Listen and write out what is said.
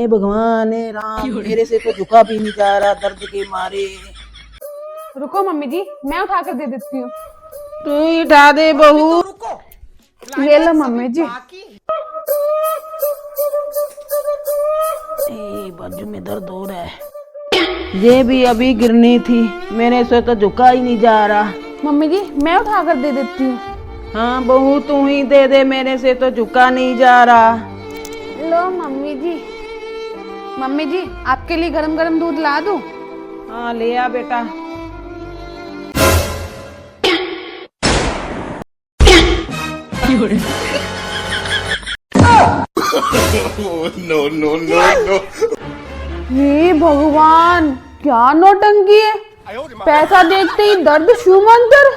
हे भगवान हे राम, मेरे से तो झुका भी नहीं जा रहा दर्द के मारे। रुको मम्मी जी, मैं उठा कर दे देती हूँ। तू ही उठा दे बहू। ये लो मम्मी जी। बाजू में दर्द हो रहा है। ये भी अभी गिरनी थी, मेरे से तो झुका ही नहीं जा रहा। मम्मी जी मैं उठा कर दे देती हूँ। हाँ बहू तू ही दे दे, मेरे से तो झुका नहीं जा रहा। लो मम्मी जी। मम्मी जी आपके लिए गरम गरम दूध ला दूँ? हाँ ले आ बेटा। no. हे भगवान क्या नौटंकी है, पैसा देखते ही दर्द शुमंतर।